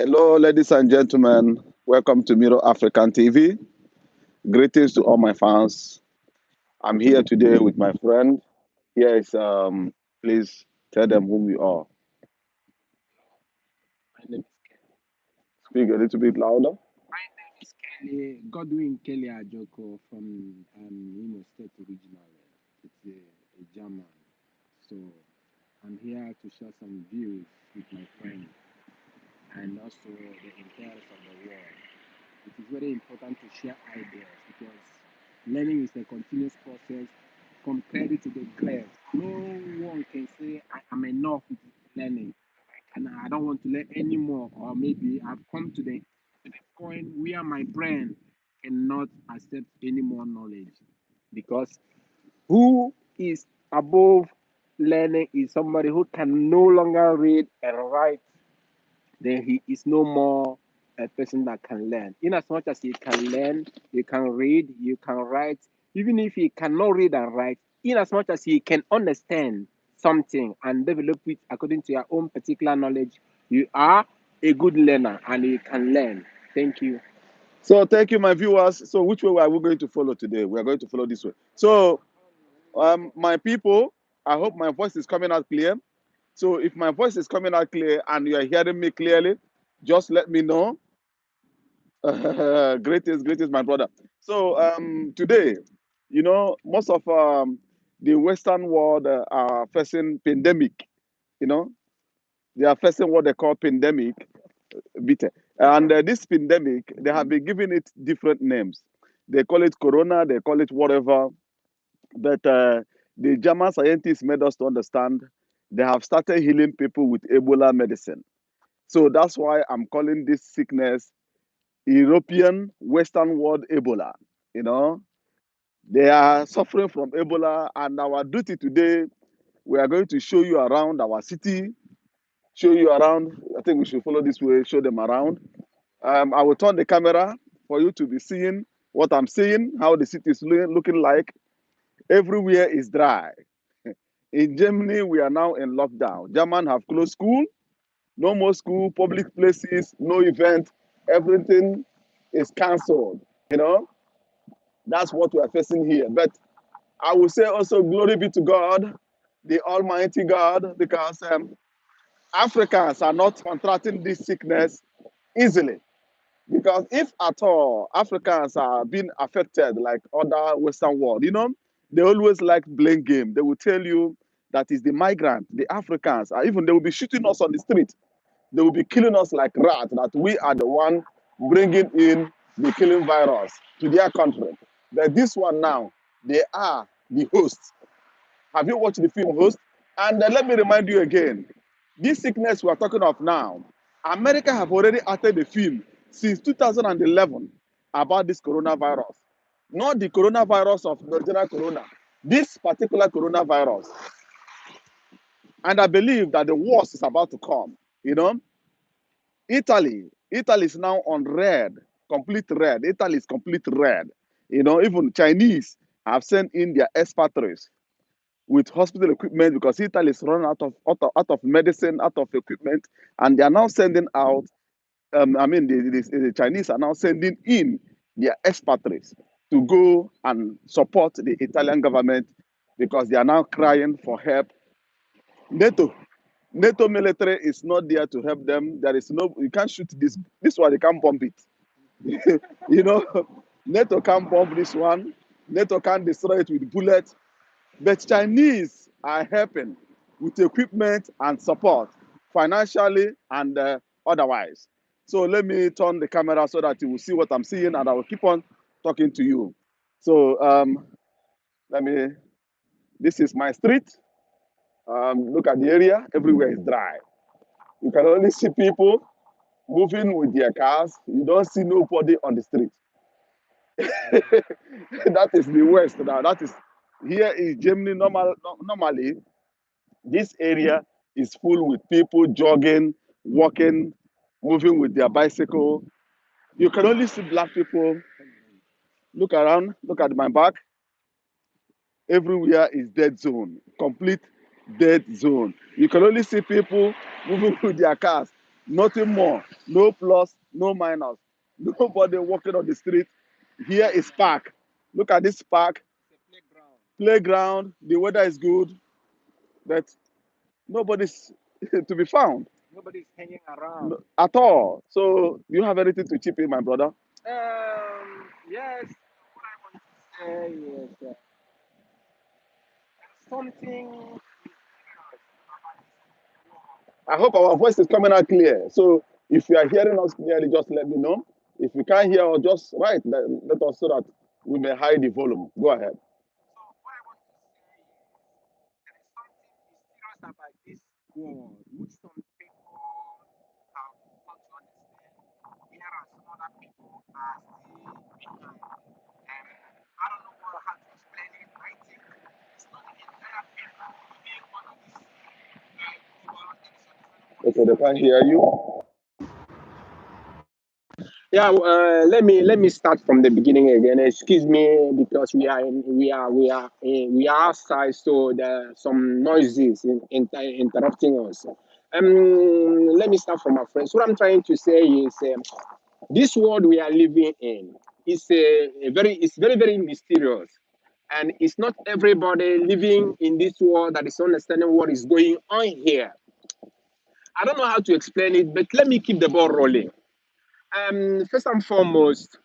Hello, ladies and gentlemen. Welcome to Miro African TV. Greetings to all my fans. I'm here today with my friend. Here is please tell them whom you are. My name is Speak a little bit louder. Kelly, Godwin Kelly Ajoko from Imo State originally. It's a German. So I'm here to share some views with my friends and also the entire rest of the world. It is very important to share ideas because learning is a continuous process from cradle to the grave. No one can say I am enough with learning and I don't want to learn anymore, or maybe I've come to the point where my brain cannot accept any more knowledge because who is above learning is somebody who can no longer read and write, then he is no more a person that can learn. In as much as he can learn, you can read, you can write, even if he cannot read and write, in as much as he can understand something and develop it according to your own particular knowledge, you are a good learner and you can learn. Thank you. So thank you, my viewers. So which way are we going to follow today? We are going to follow this way. So my people, I hope my voice is coming out clear. So if my voice is coming out clear and you are hearing me clearly, just let me know. Greatest, greatest, my brother. So today, most of the Western world are facing pandemic. You know, they are facing what they call pandemic. Bitte. And this pandemic, they have been giving it different names. They call it Corona. They call it whatever. But the German scientists made us to understand they have started healing people with Ebola medicine. So that's why I'm calling this sickness European Western world Ebola. You know, they are suffering from Ebola, and our duty today, we are going to show you around our city, show you around. I think we should follow this way, show them around. I will turn the camera for you to be seeing what I'm seeing, how the city is looking like. Everywhere is dry. In Germany, we are now in lockdown. German have closed school, no more school, public places, no event. Everything is cancelled. You know, that's what we are facing here. But I will say also, glory be to God, the Almighty God, because Africans are not contracting this sickness easily. Because if at all Africans are being affected like other Western world, they always like blame game. They will tell you that is the migrant, the Africans, or even they will be shooting us on the street. They will be killing us like rats, that we are the one bringing in the killing virus to their country. But this one now, they are the hosts. Have you watched the film Host? And let me remind you again, this sickness we are talking of now, America have already acted the film since 2011 about this coronavirus. Not the coronavirus of the general corona, this particular coronavirus. And I believe that the worst is about to come. You know, Italy is now on red, complete red. Italy is complete red. Even Chinese have sent in their expatriates with hospital equipment because Italy is running out of medicine, out of equipment, and they are now sending out. The Chinese are now sending in their expatriates to go and support the Italian government because they are now crying for help. NATO, NATO military is not there to help them. There is no, you can't shoot this. This one, you can't bomb it. you know, NATO can't bomb this one. NATO can't destroy it with bullets. But Chinese are helping with equipment and support, financially and otherwise. So let me turn the camera so that you will see what I'm seeing, and I will keep on talking to you. So let me. This is my street. Look at the area. Everywhere is dry. You can only see people moving with their cars. You don't see nobody on the street. That is the West now. That is here is Germany. Normally, this area is full with people jogging, walking, moving with their bicycle. You can only see black people. Look around, look at my back. Everywhere is dead zone, complete dead zone. You can only see people moving with their cars. Nothing more. No plus, no minus. Nobody walking on the street. Here is park. Look at this park. It's a playground. Playground. The weather is good. But nobody's to be found Nobody's hanging around. at all. So do you have anything to chip in, my brother? Yes. What I want to say is something. I hope our voice is coming out clear. So if you are hearing us clearly, just let me know. If you can't hear us, just write. Let us so that we may hide the volume. Go ahead. So what I want to say is there is something mysterious about this world, which some people have got to understand, whereas some other people are still behind. I don't know how to explain it. I think it's not the entire people being one of these global that is understanding what is Okay, they can't happening. hear you. Yeah, let me start from the beginning again. Excuse me, because we are outside, so there are some noises interrupting us. Let me start from my friends. What I'm trying to say is, this world we are living in is it's very very mysterious, and it's not everybody living in this world that is understanding what is going on here. I don't know how to explain it, but let me keep the ball rolling. First and foremost,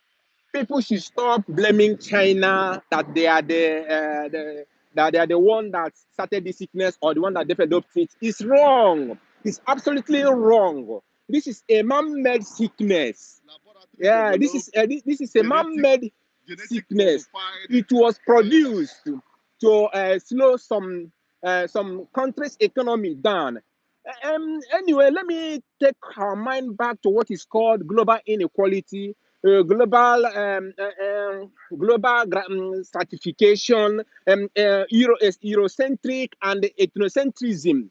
people should stop blaming China that they are that they are the one that started the sickness or the one that developed it. It's wrong. It's absolutely wrong. This is a man-made sickness. Laboratory Yeah, developed, this is a genetic man-made genetic sickness. modified. It was produced to slow some countries' economy down. Anyway, let me take our mind back to what is called global inequality, global stratification, Eurocentric and ethnocentrism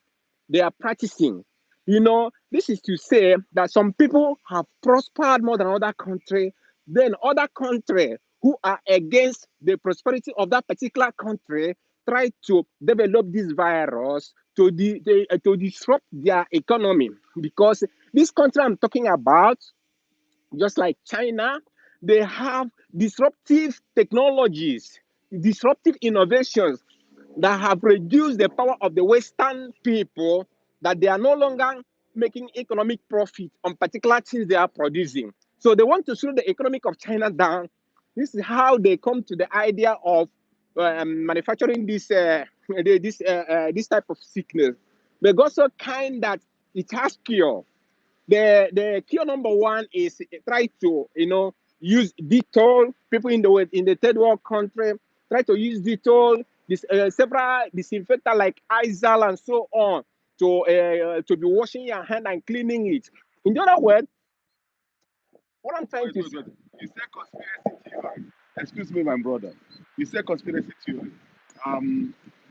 they are practicing. This is to say that some people have prospered more than other country, then other country who are against the prosperity of that particular country try to develop this virus to disrupt their economy, because this country I'm talking about, just like China, they have disruptive technologies, disruptive innovations that have reduced the power of the Western people, that they are no longer making economic profit on particular things they are producing. So they want to slow the economic of China down. This is how they come to the idea of manufacturing this type of sickness. They got so kind that it has cure. The cure number one is try to use Dettol. People in the third world country try to use Dettol, several disinfectant like Izal and so on to be washing your hand and cleaning it. In the other word, what I'm trying Wait, to wait, say. wait. You say conspiracy theory. Excuse me, my brother. You say conspiracy theory.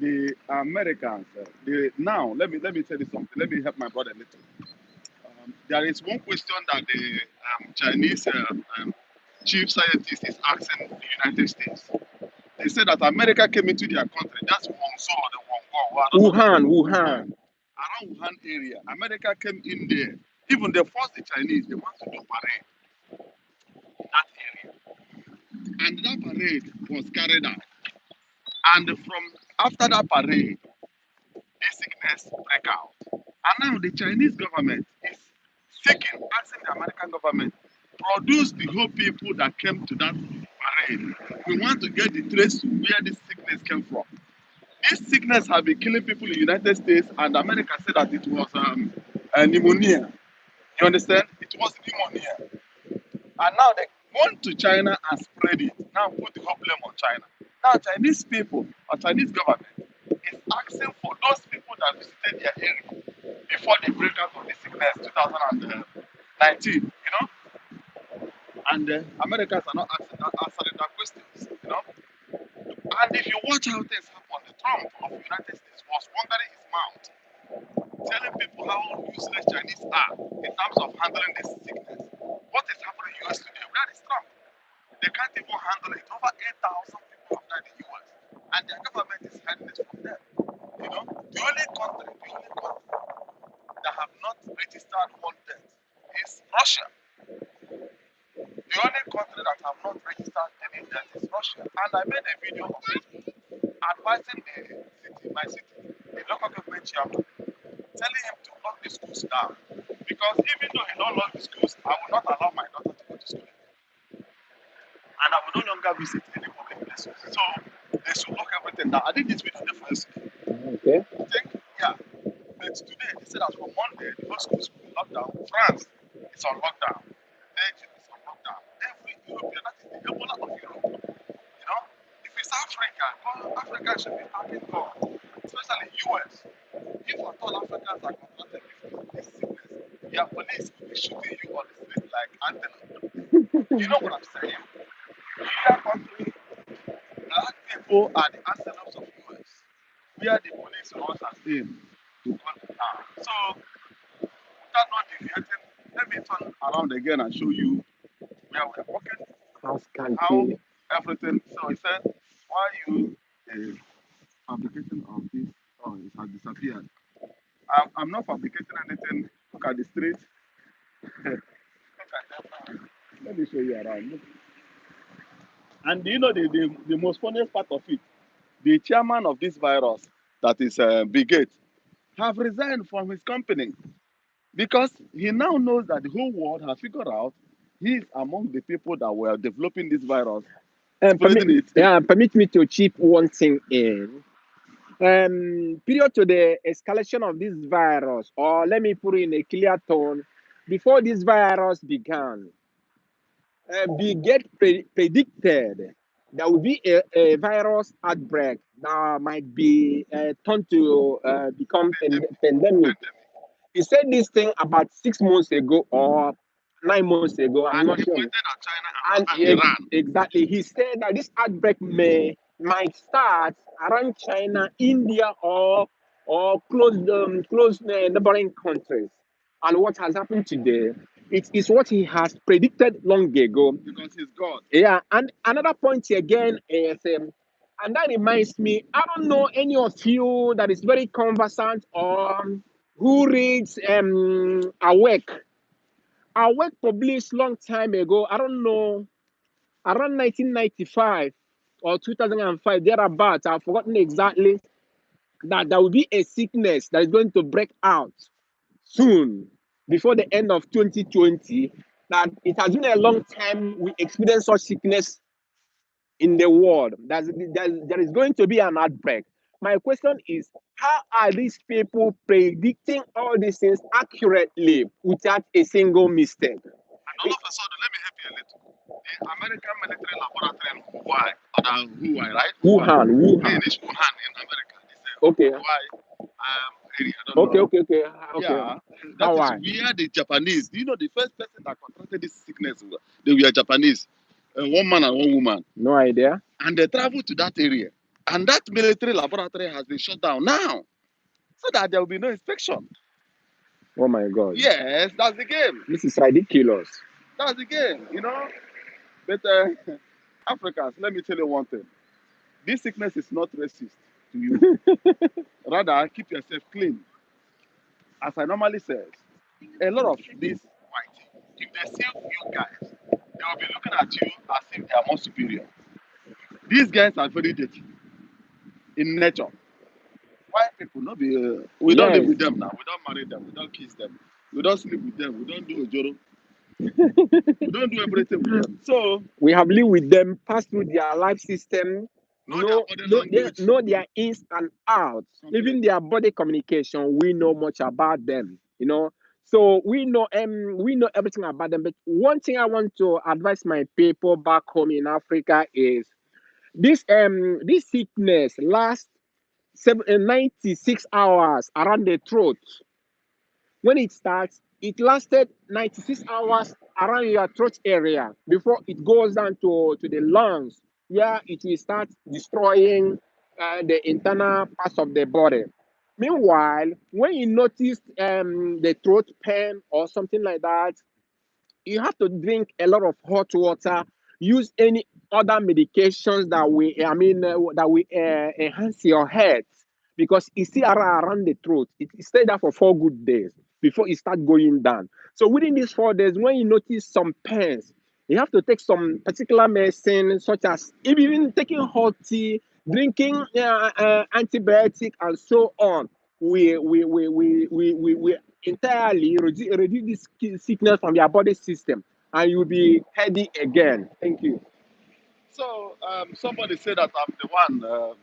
The Americans. Now let me tell you something. Let me help my brother a little. There is one question that the Chinese chief scientist is asking the United States. They said that America came into their country. That's Guangzhou or the Guangzhou. I don't know the Wuhan, Wuhan. Wuhan. Around Wuhan area. America came in there. Even they forced the Chinese. They want to do parade in that area. And that parade was carried out. And from after that parade, this sickness break out. And now the Chinese government is seeking, asking the American government, produce the whole people that came to that parade. We want to get the trace to where this sickness came from. This sickness has been killing people in the United States, and America said that it was pneumonia. You understand? It was pneumonia. And now they went to China and spread it. Now put the whole blame on China. Now Chinese people or Chinese government is asking for those people that visited their area before the breakout of the sickness 2019, and Americans are not answering that questions, And if you watch how things happen, the Trump of the United States was wandering his mouth, telling people how useless Chinese are in terms of handling this sickness. What is happening in the US today? Where is Trump? They can't even handle it. Over 8,000 people have died in the US, and their government is hiding it from them. The only country that have not registered one death Russia, the only country that have not registered any death is Russia. And I made a video on Facebook advising my city, the local government chairman, telling him to lock the schools down. Because even though he don't lock the schools, I will not allow my daughter to go to school. And I will no longer visit any public places. So they should lock everything down. I did this video yesterday. Okay. I think, yeah. But today they said that from Monday the whole schools will be locked down. France is on lockdown. Belgium is on lockdown. Every European, that is the Ebola of Europe. You know, if it's Africa, well, Africa should be happy God, especially US. If at all Africans are confronted with this sickness, your police will be shooting you on the street like antelope. You know what I'm saying? Your country, black people are the antelopes of US. We are the police runs as aim to gun them down. So without not deviating, let me turn around again and show you where we're working, House how country. everything. So he said, why you fabricating of this? Oh, it has disappeared. I'm not fabricating anything. Look at the street. Look at them. Let me show you around. And you know the most funniest part of it? The chairman of this virus, that is Bill Gates, have resigned from his company because he now knows that the whole world has figured out he is among the people that were developing this virus, Permit, spreading it. permit me to chip one thing in. Period to the escalation of this virus, or let me put it in a clear tone, before this virus began, Bill Gates predicted there will be a virus outbreak that might be turned to become pandemic. He said this thing about 6 months ago or 9 months ago. I'm And not he sure. pointed at China And and Iran. exactly, he said that this outbreak might start around China, India, or close neighboring countries. And what has happened today, it is what he has predicted long ago. Because he's God. Yeah, and another point again is, and that reminds me, I don't know any of you that is very conversant or who reads Awake. Awake published long time ago. I don't know, around 1995 or 2005, thereabouts. I've forgotten exactly that there will be a sickness that is going to break out soon before the end of 2020. That it has been a long time we experience such sickness in the world. There is going to be an outbreak. My question is, how are these people predicting all these things accurately without a single mistake? And all of a sudden, let me help you a little. The American military laboratory in Hawaii, or Hawaii, right? Wuhan, In Wuhan. this Wuhan in America, this Okay, Hawaii area, I don't okay, know. okay, okay, okay. Yeah, that How is I? where the Japanese. Do you know the first person that contracted this sickness? They were Japanese, one man and one woman, No idea. and they traveled to that area. And that military laboratory has been shut down now, so that there will be no inspection. Oh my God. Yes, that's the game. This is ridiculous. That's the game. You know. But Africans, let me tell you one thing. This sickness is not racist to you. Rather, keep yourself clean. As I normally say, a lot of these white, if they see you guys, they will be looking at you as if they are more superior. These guys are very dirty in nature. White people, no be, we don't live Yes, with them now. We don't marry them. We don't kiss them. We don't sleep with them. We don't do ojoro. We don't do everything with them. So, we have lived with them, passed through their life system, know their body language. know their ins and outs, even Completely. their body communication. We know much about them, So we know everything about them. But one thing I want to advise my people back home in Africa is this sickness lasts 96 hours around the throat. When it starts, it lasted 96 hours around your throat area before it goes down to the lungs, where it will start destroying the internal parts of the body. Meanwhile, when you notice the throat pain or something like that, you have to drink a lot of hot water, use any other medications that will enhance your health because it's still around the throat. It stayed there for 4 good days. before it start going down. So within these 4 days, when you notice some pains, you have to take some particular medicine, such as even taking hot tea, drinking antibiotic, and so on. We entirely reduce this sickness from your body system, and you'll be healthy again. Thank you. So somebody said that I'm the one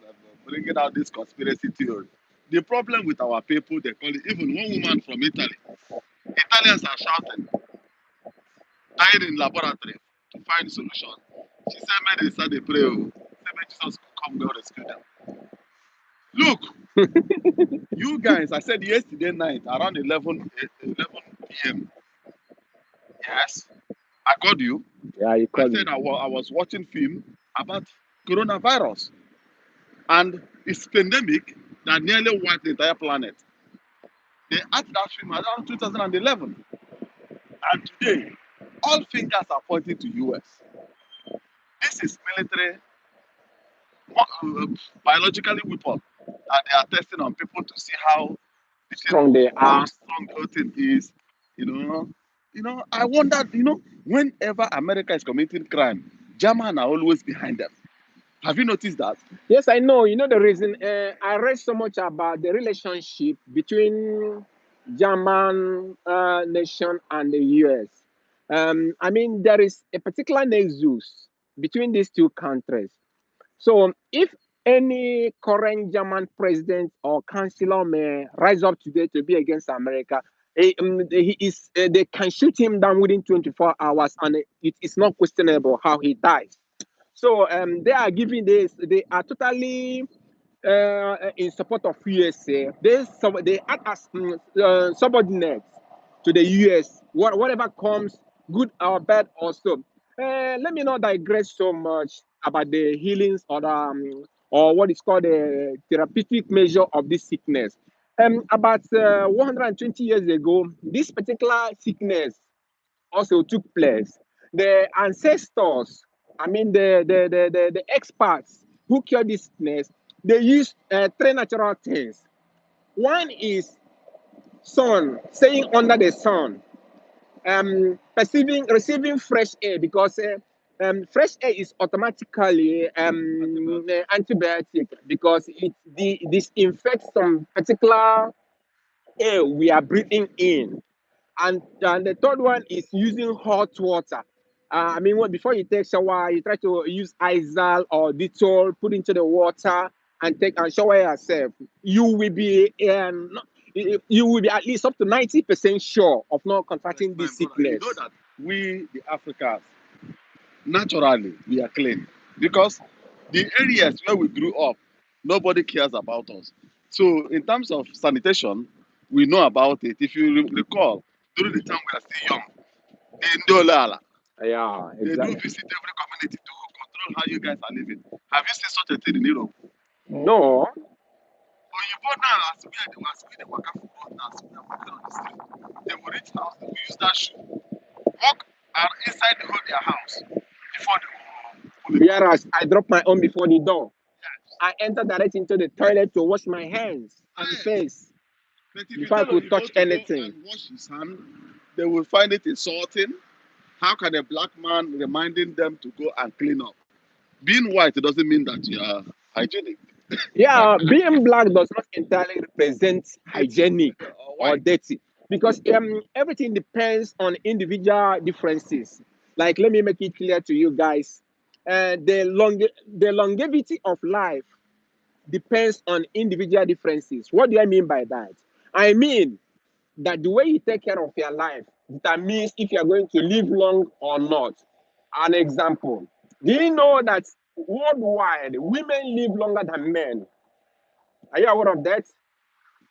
bringing out this conspiracy theory. The problem with our people, they call it, even one woman from Italy. Italians are shouting, dying in laboratory to find solution. She said, "May they start the pray. Oh. Say, may Jesus come go rescue them." Look, you guys, I said yesterday night around 11 p.m. Yes, I called you. Yeah, you I call me. said I was watching film about coronavirus and its pandemic that nearly wiped the entire planet. They had that film around 2011, and today all fingers are pointing to US. This is military biologically weapon that they are testing on people to see Strong they how are. strong the thing is. You know, I wonder. Whenever America is committing crime, German are always behind them. Have you noticed that? Yes, I know. You know the reason. I read so much about the relationship between German nation and the US. I mean, there is a particular nexus between these two countries. So, if any current German president or chancellor may rise up today to be against America, they can shoot him down within 24 hours, and it is not questionable how he dies. So they are giving this. They are totally in support of USA. They act as subordinates to the US. Whatever comes, good or bad, also. Let me not digress so much about the healings or what is called a therapeutic measure of this sickness. About 120 years ago, this particular sickness also took place. The ancestors, I mean the experts who cure this sickness, they used three natural things. One is sun, staying under the sun, receiving fresh air, because fresh air is automatically antibiotic, because it disinfects some particular air we are breathing in. And the third one is using hot water. I mean, before you take shower, you try to use Izal or Dettol, put into the water and take and shower yourself. You will be you will be at least up to 90% sure of not Yes, contracting my this brother. You know sickness. that we, the Africans, naturally we are clean because the areas where we grew up, nobody cares about us. So in terms of sanitation, we know about it. If you recall, during the time we are still young, in Dolala, Yeah, they do exactly. visit every community to control how you guys are living. Have you seen such a thing in Europe? No. But you go now, as we they walk out for road now, as we are walking on the street, they will reach house, they will use that shoe, walk inside the whole their house before they will pull it out. Whereas I drop my own before the door. Yes. I enter direct into the toilet to wash my hands and Yes. face But if you before I tell could Oyibo touch to go anything. and wash his hand, they will find it insulting. How can a black man reminding them to go and clean up? Being white doesn't mean that you are hygienic. Yeah, being black does not entirely represent Dirty hygienic or or white. dirty, because everything depends on individual differences. Like, let me make it clear to you guys, the longevity of life depends on individual differences. What do I mean by that? I mean that the way you take care of your life determines if you are going to live long or not. An example: do you know that worldwide women live longer than men? Are you aware of that?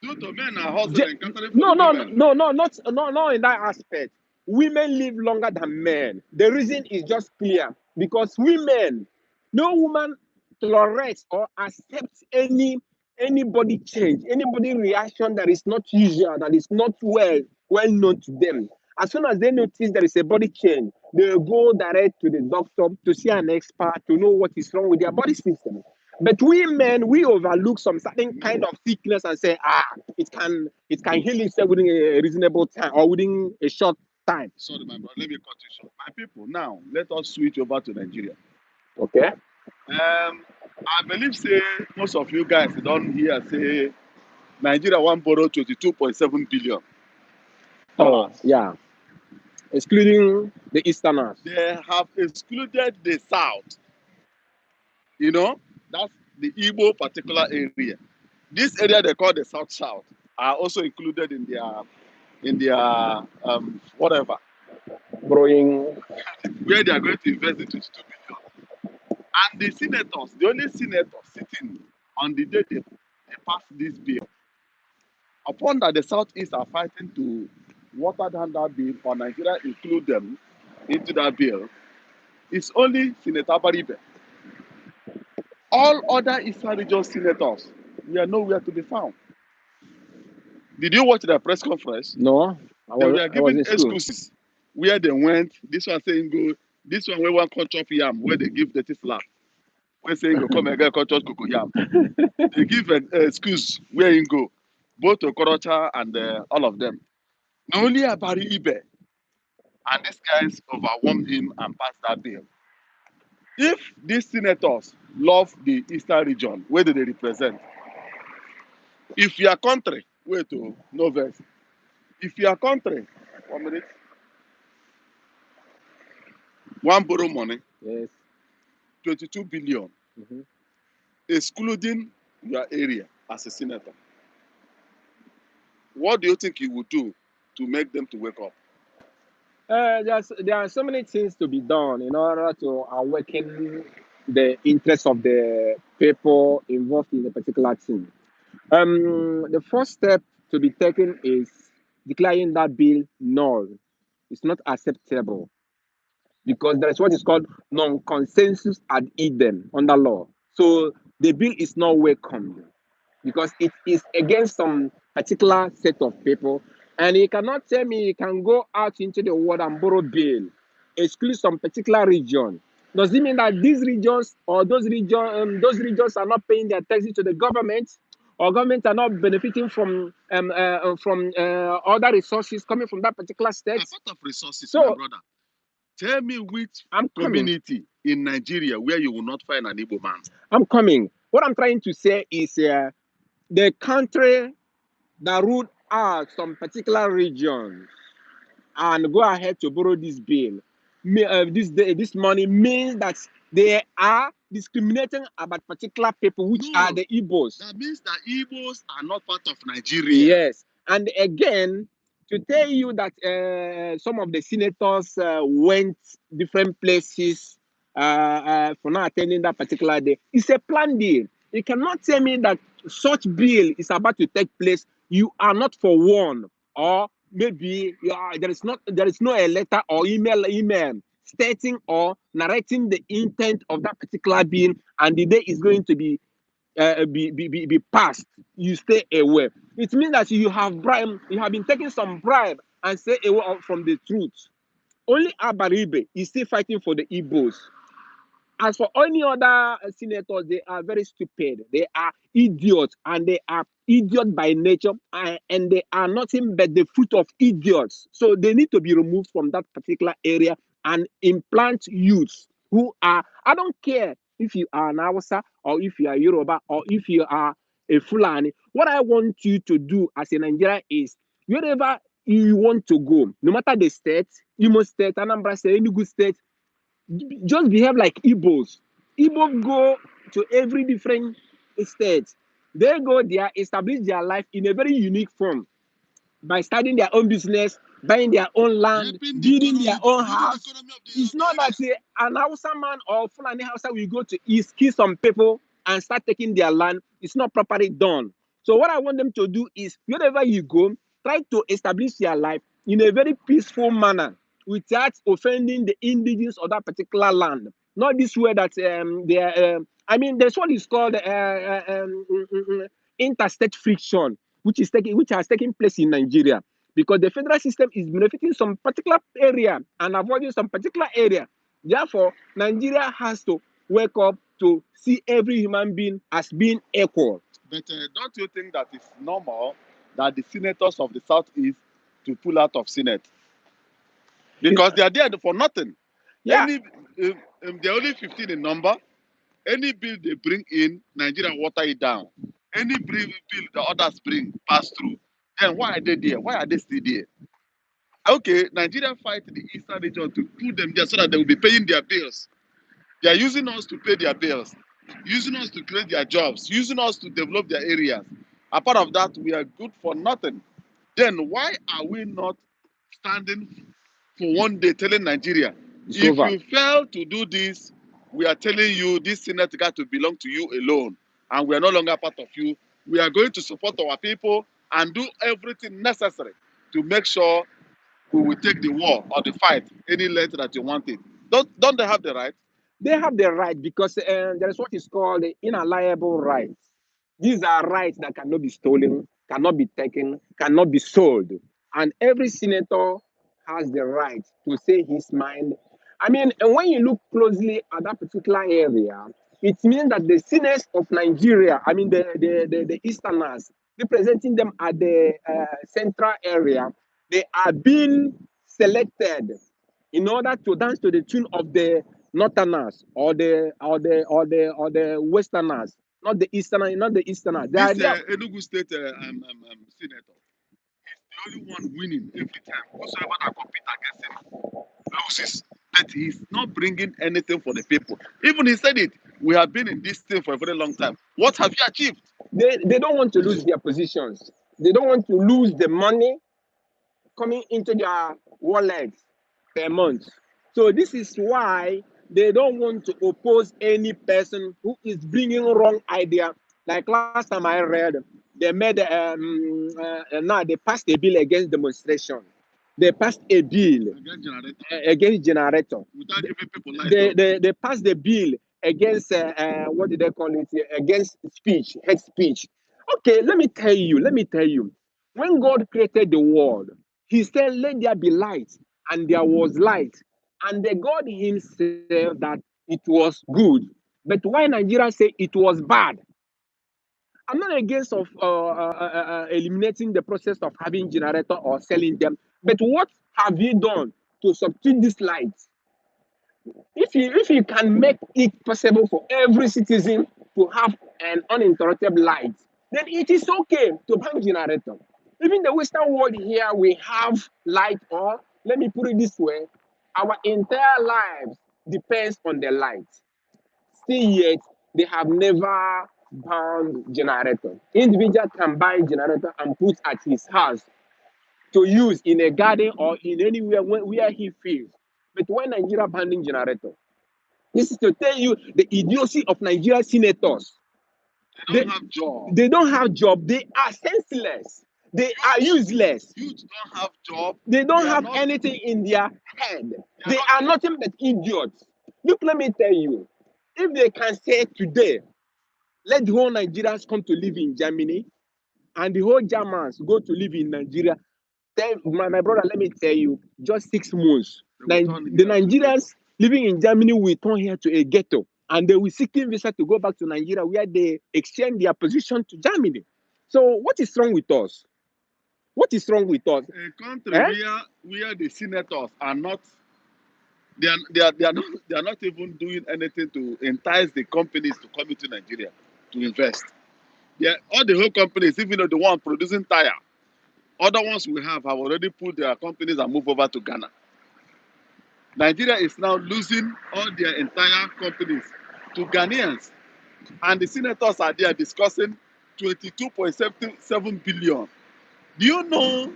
Due to men are hustling, Je- catering for no, the no, women. no, no, not in that aspect. Women live longer than men. The reason is just clear, because women, no woman tolerates or accepts any body change, anybody reaction that is not usual, that is not well known to them. As soon as they notice there is a body change, they go direct to the doctor to see an expert to know what is wrong with their body system. But we men, we overlook some certain kind of sickness and say, it can heal itself within a reasonable time or within a short time. Sorry, my brother. Let me cut you short. My people, now let us switch over to Nigeria. Okay. I believe say most of you guys don't hear say Nigeria want borrow 22.7 billion Oh, dollars. yeah. Excluding the Easterners. They have excluded the South. You know, that's the Igbo particular area. This area they call the South South are also included in their whatever, Growing. where they are going to invest the 22 billion. And the senators, the only senator sitting on the day they pass this bill, upon that the Southeast are fighting to water down that bill for Nigeria include them into that bill, it's only Senator Baribe. All other Eastern region senators were nowhere to be found. Did you watch the press conference? No, They were I was giving in school. excuses where they went. This one saying go, this one where one cut chop yam, where they give dirty slap. Where saying go come and get cut chop cocoa yam. They give an excuse where you go, both to Okorocha and all of them. Not only Abari Ibe and these guys overwhelmed him and passed that bill. If these senators love the Eastern region, where do they represent? If your country, wait to no verse. If your country, 1 minute, one borrow money, Yes. 22 billion, Mhm. excluding your area as a senator, what do you think you would do to make them to wake up? There are so many things to be done in order to awaken the interest of the people involved in a particular thing. The first step to be taken is declaring that bill null. It's not acceptable because there is what is called non-consensus ad idem under law. So the bill is not welcomed because it is against some particular set of people. And you cannot tell me you can go out into the world and borrow bill, exclude some particular region. Does it mean that these regions or those regions are not paying their taxes to the government, or government are not benefiting from other resources coming from that particular state? A part of resources, my So brother. Tell me which I'm coming. community in Nigeria where you will not find an Igbo man. I'm coming. What I'm trying to say is the country that ruled out some particular regions and go ahead to borrow this bill, this money means that they are discriminating about particular people, which are No, the Igbos. that means that Igbos are not part of Nigeria. Yes, and again, to tell you that some of the senators went different places for not attending that particular day, it's a planned deal. You cannot tell me that such bill is about to take place. You are not forewarned, or maybe there is no a letter or email stating or narrating the intent of that particular bill, and the day is going to be passed. You stay away. It means that you have been taking some bribe and stay away from the truth. Only Abaribe is still fighting for the Igbos. As for any other senators, they are very stupid. They are idiots, and they are idiot by nature, and they are nothing but the fruit of idiots. So they need to be removed from that particular area and implant youths who are. I don't care if you are an Hausa or if you are Yoruba or if you are a Fulani. What I want you to do as a Nigerian is wherever you want to go, no matter the state, Imo State, Anambra State, Enugu State, just behave like Igbos. Igbo go to every different state. They go there, establish their life in a very unique form by starting their own business, buying their own land, Helping the building their economy, own building the house. economy of It's the not that area. an Hausa man or Fulani Hausa will go to East, kill some people, and start taking their land. It's not properly done. So what I want them to do is, wherever you go, try to establish your life in a very peaceful manner without offending the indigenous of that particular land. Not this way that they are. I mean, there's what is called interstate friction, which has taken place in Nigeria, because the federal system is benefiting some particular area and avoiding some particular area. Therefore, Nigeria has to wake up to see every human being as being equal. But don't you think that it's normal that the senators of the Southeast to pull out of Senate? Because they are there for nothing. Yeah, Any, they're only 15 in number. Any bill they bring in, Nigeria water it down. Any bill the others bring pass through. Then why are they there? Why are they still there? Okay, Nigeria fight the Eastern region to put them there so that they will be paying their bills. They are using us to pay their bills, using us to create their jobs, using us to develop their areas. Apart of that, we are good for nothing. Then why are we not standing for one day telling Nigeria, it's if over. you fail to do this, we are telling you this Senate got to belong to you alone, and we are no longer part of you. We are going to support our people and do everything necessary to make sure we will take the war or the fight any length that you want it. Don't they have the right? They have the right because there is what is called the inalienable rights. These are rights that cannot be stolen, cannot be taken, cannot be sold. And every senator has the right to say his mind. I mean, and when you look closely at that particular area, it means that the senators of Nigeria, I mean, the Easterners, representing them at the central area, they are being selected in order to dance to the tune of the northerners or the westerners, not the easterners, not the easterners. They are This there. Enugu State senator is the only one winning every time. Whosoever that compete against him loses. But he's not bringing anything for the people. Even he said it. We have been in this thing for a very long time. What have you achieved? They don't want to lose their positions. They don't want to lose the money coming into their wallets per month. So this is why they don't want to oppose any person who is bringing wrong idea. Like last time I read, they made now they passed a bill against demonstration. They passed a bill Against generator. against generator. Without giving people light They, up. they passed the bill against what did they call it? Against speech, hate speech. Okay, let me tell you. When God created the world, He said, "Let there be light," and there was light. And the God Himself that it was good. But why Nigeria say it was bad? I'm not against of eliminating the process of having generator or selling them. But what have you done to substitute this light? If you can make it possible for every citizen to have an uninterrupted light, then it is okay to ban generator. Even the Western world here, we have light, or let me put it this way, our entire lives depends on the light. Still yet, they have never banned generator. Individual can buy generator and put at his house to use in a garden or in anywhere where he feels. But when Nigeria banning generator, this is to tell you the idiocy of Nigerian senators. They They, don't have job. they don't have job. They are senseless. They are useless. Youth don't have job. They don't They are have not. anything in their head. They are They not. are nothing but idiots. Look, let me tell you, if they can say today, let the whole Nigerians come to live in Germany and the whole Germans go to live in Nigeria, tell my brother, let me tell you, just 6 months, They will turn The here to Nigerians living in Germany will turn here to a ghetto and they will seeking visa to go back to Nigeria where they exchange their position to Germany. So what is wrong with us? What is wrong with us? a country Eh? where the senators are not. They are not even doing anything to entice the companies to come into Nigeria to invest. All the whole companies, even though the one producing tire, other ones we have already put their companies and move over to Ghana. Nigeria is now losing all their entire companies to Ghanaians. And the senators are there discussing 22.77 billion. Do you know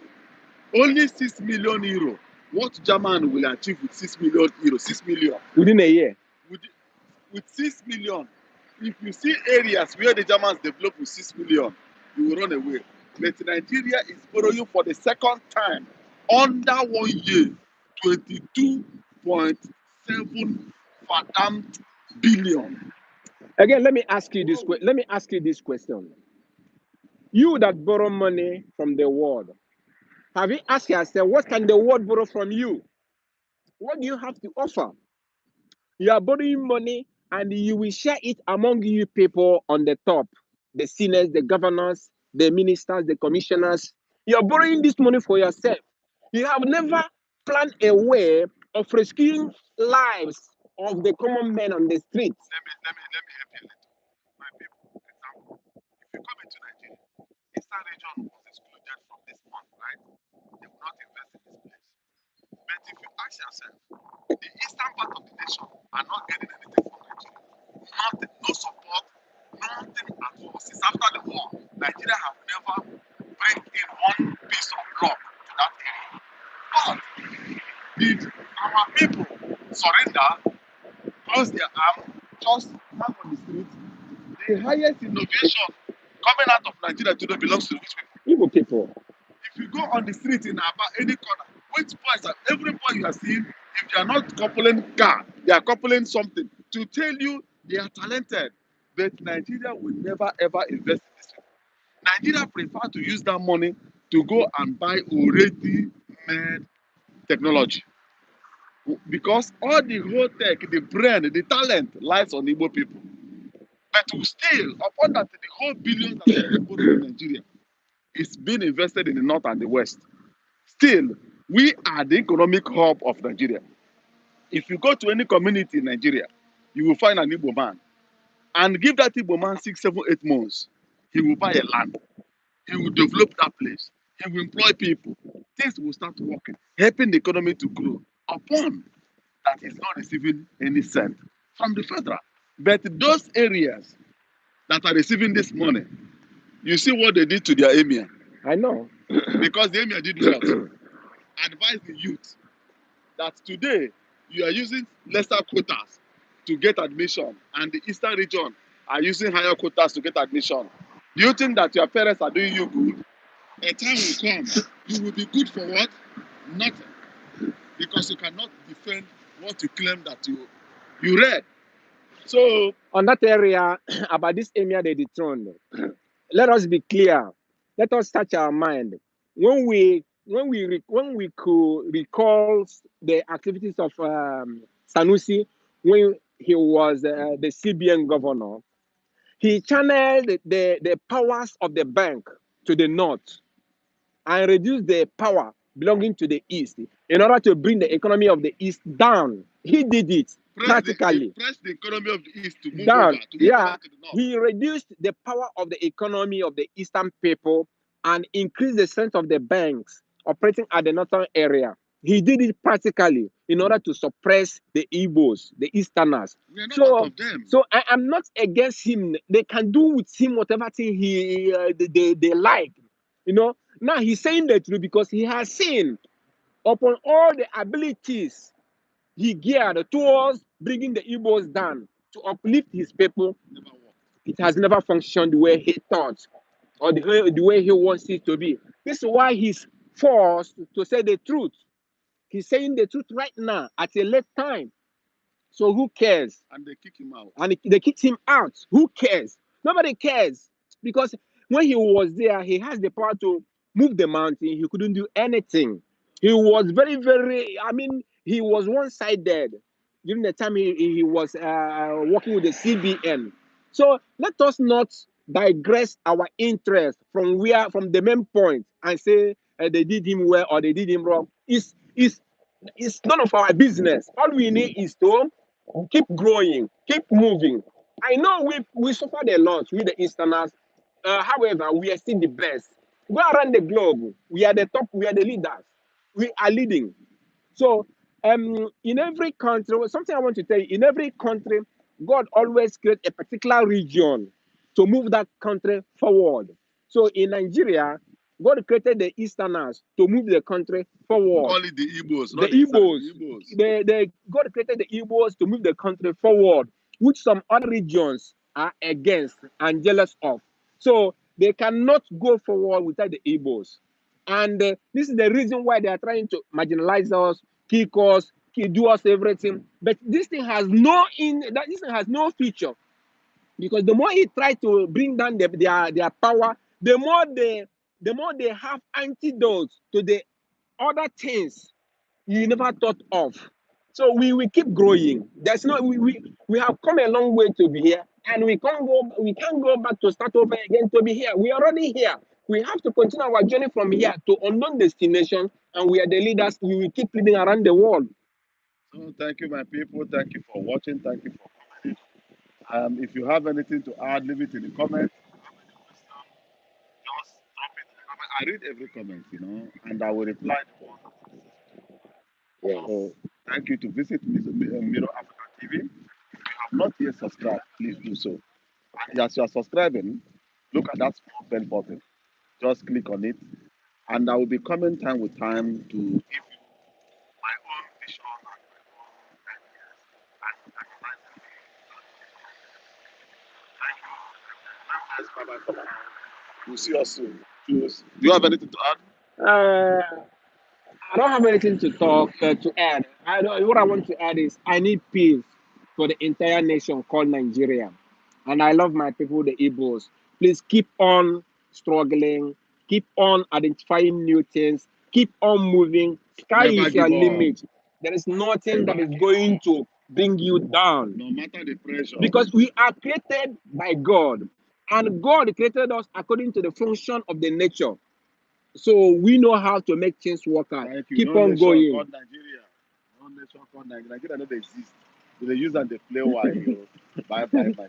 only 6 million euro? What German will achieve with 6 million euro? 6 million. Within a year. With 6 million, if you see areas where the Germans develop with 6 million, you will run away. But Nigeria is borrowing for the second time under 1 year 22.7 billion. Again, let me ask you this question. You that borrow money from the world, have you asked yourself what can the world borrow from you? What do you have to offer? You are borrowing money and you will share it among you people on the top, the senators, the governors, the ministers, the commissioners. You're borrowing this money for yourself. You have never planned a way of rescuing lives of the common men on the streets. Let me help you a little. My people, example, if you come into Nigeria, Eastern region was excluded from this month, right? They will not invest in this place. But if you ask yourself, the eastern part of the nation are not getting anything from Nigeria. Nothing, no support, nothing at all. Since after the war, Nigeria have never bring in one piece of block to that area. But did our people surrender because their arm just hang on the street? The highest innovation coming out of Nigeria today belongs to which people? Igbo people. If you go on the street in Aba, any corner, which boys are every boy you are seeing, if they are not coupling car, they are coupling something to tell you they are talented. But Nigeria will never ever invest in this people. Nigeria prefer to use that money to go and buy already made technology. Because all the whole tech, the brain, the talent lies on Igbo people. But we still, upon that, the whole billions that are being borrowed in Nigeria is being invested in the north and the west. Still, we are the economic hub of Nigeria. If you go to any community in Nigeria, you will find an Igbo man. And give that Igbo man 6, 7, 8 months. He will buy a land. He will develop that place. He will employ people. Things will start working, helping the economy to grow. Upon that is not receiving any cent from the federal. But those areas that are receiving this money, you see what they did to their emir. I know. Because the emir did what? Advise the youth that today you are using lesser quotas to get admission, and the eastern region are using higher quotas to get admission. Do you think that your parents are doing you good? A time will come, you will be good for what? Nothing. Because you cannot defend what you claim that you read. So On that area about this emir they dethroned, let us be clear. Let us touch our mind. When we could recall the activities of Sanusi when he was the CBN governor, he channeled the powers of the bank to the north and reduced the power belonging to the east in order to bring the economy of the east down. He did it practically. press the economy of the east to move Down. over, to move Yeah, over to the north. he reduced the power of the economy of the eastern people and increased the strength of the banks operating at the northern area. He did it practically in order to suppress the Igbos, the Easterners. We are not out of them. So I am not against him. They can do with him whatever thing they like. You know. Now he's saying the truth because he has seen upon all the abilities he geared towards bringing the Igbos down to uplift his people. Never work. It has never functioned the way he thought or the way he wants it to be. This is why he's forced to say the truth. He's saying the truth right now at a late time. So who cares? And they kick him out. And they kicked him out. Who cares? Nobody cares. Because when he was there, he has the power to move the mountain. He couldn't do anything. He was very, very, he was one-sided during the time he was working with the CBN. So let us not digress our interest from the main point and say they did him well or they did him wrong. It's none of our business. All we need is to keep growing, keep moving. I know we suffered a lot with the Easterners. However, we are still the best. Go around the globe. We are the top. We are the leaders. We are leading. So, in every country, something I want to tell you, in every country, God always creates a particular region to move that country forward. So, in Nigeria, God created the Easterners to move the country forward. Call it the Igbos, The not the Igbos. God created the Igbos to move the country forward, which some other regions are against and jealous of. So they cannot go forward without the Igbos. And this is the reason why they are trying to marginalize us, kick us, do us everything. But this thing has no future, because the more he try to bring down their power, the more they have antidotes to the other things you never thought of. So we keep growing. There's no we have come a long way to be here, and we can't go back to start over again to be here. We are already here. We have to continue our journey from here to unknown destination, and we are the leaders. We will keep leading around the world. So thank you, my people. Thank you for watching. Thank you for coming. If you have anything to add, leave it in the comments. Just drop it in the comment. I read every comment, and I will reply the ones that are necessary. Yes. So thank you to visit Miro Africa TV. If you have not yet subscribed, please do so. And as you are subscribing, look at that small bell button. Just click on it, and I will be coming time with time to give you my own vision and my own ideas and advertising the. Thank you. Bye bye for now. We'll see you soon. Cheers. Do you have anything to add? Uh, I don't have anything to add. What I want to add is I need peace for the entire nation called Nigeria, and I love my people, the Igbos. Please keep on struggling, keep on identifying new things, keep on moving. Sky Never is your give up. limit. There is nothing that Never is give going up. to bring you down No matter the pressure. because we are created by God, and God created us according to the function of the nature. So we know how to make things work out. Thank you. Keep No on nation going. called Nigeria. No nation called Nigeria. Nigeria don't exist. So they use and they play while you. Bye bye, my people.